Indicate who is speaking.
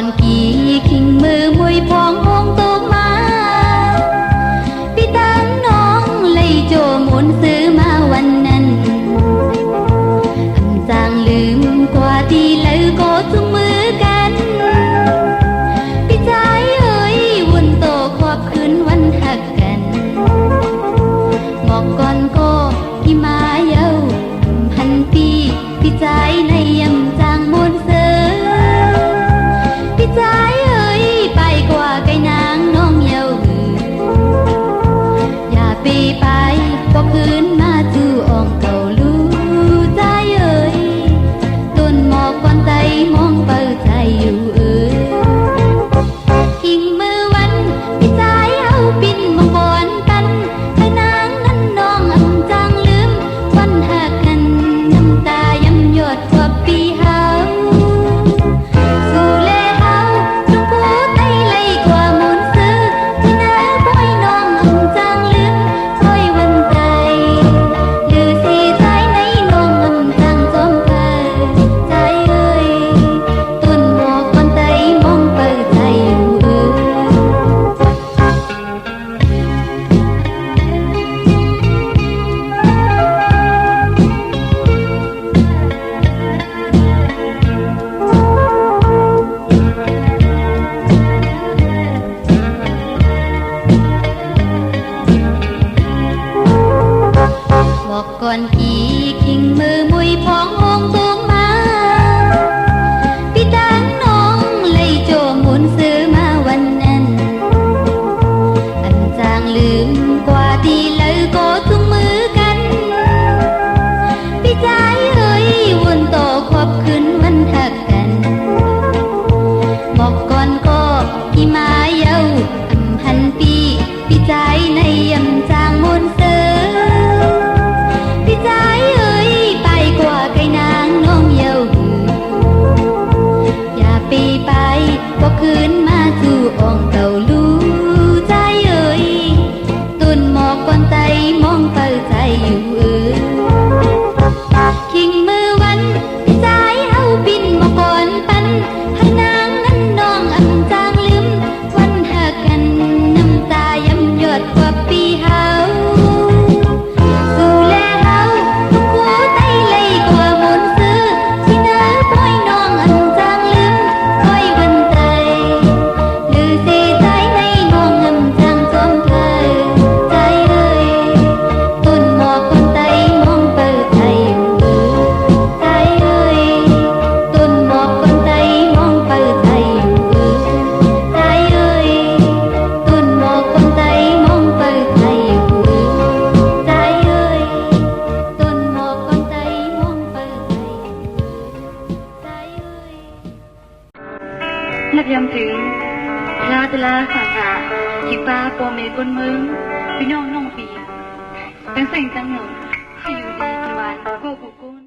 Speaker 1: อนกี่ขิงมือมวยพองพงตกมาพี่ตั้งน้องเลยโจมนซื้อมาวันนั้นคำจางลืมกว่าที่แล้วก็จุงมือกันพี่ใจเอ้ยวุ่นโตขอบคืนวันหักกันบอกก่อนก็ที่มาเย้าพันปีพี่ใจในยำจางมนเสือพี่ใจเอ้ยไปกว่าไก่นางน้องเย้าอย่าปีไปก็คืนมาจู่อ่องเก่าลูใจเอ้ยต้นหมอกก่อนใจมองเปิดใจอยู่ทิ้งมือวันพี่ใจเอาปิ่นมองบอนกันไก่นางนั้นน้องอำจางลืมวันหักกันน้ำตาย้ำหยดกว่าปีเฮาสู่เลเฮาจงพูดได้เลยกว่ามนซื้อที่น้าบ่อยน้องอำจางลืมคอยวันใจหรือสีใจในน้องอำจางจอมเปิดใจเอ้ยต้นหมอกก่อนใจมองเปิดใจอยู่บอกก่อนกี่ขิงมือมุยพององตรงมาพี่ตั้งน้องเลยโจมหมุนซื้อมาวันนั้นอันจางลืมกว่าที่แล้วก็จุงมือกันพี่ใจเอ้ยวนโตขอบคืนวันหักกันบอกก่อนก็ที่มาเย้าอำพันปีพี่ใจในยำจางมนเสือพี่ใจเอ้ยไปกว่าไก่นางน้องเย้าอย่าปีไปก็คืนมาสู่อ่องเก่าลูใจเอ้ยต้นหมอกก่อนใจมองเปิดใจอยู่ขิงมือวันพี่ใจเอาปิ่นมาก่อนปันให้นางนั้นน้องอำจางลืมวันหักกันน้ำตาย้ำหยดกว่าปีเฮาสู่แลเฮาทุกคู่ใจเลยกว่ามนซื้อที่น้าบ่อยน้องอำจางลืมคอยวันใจหรือสีใจในน้องอำจางจอมเปิดใจเอ้ยต้นหมอกก่อนใจมองเปิดใจอยู่ใจเอ้ยต้นหมอกก่อนใจมองเปิดใจอยู่ใจเอ้ยต้นหมอกก่อนใจมองเปิดใจอยู่ใจเอ้ยต้นหมอกก่อนใจมองเปิดใจใจเอ้ย
Speaker 2: นับยำถึงลาตลาสาขาคิดป้าโปเมก้นมึงพี่น้องน้องปีเป็นสิ่งจังหนึ่ง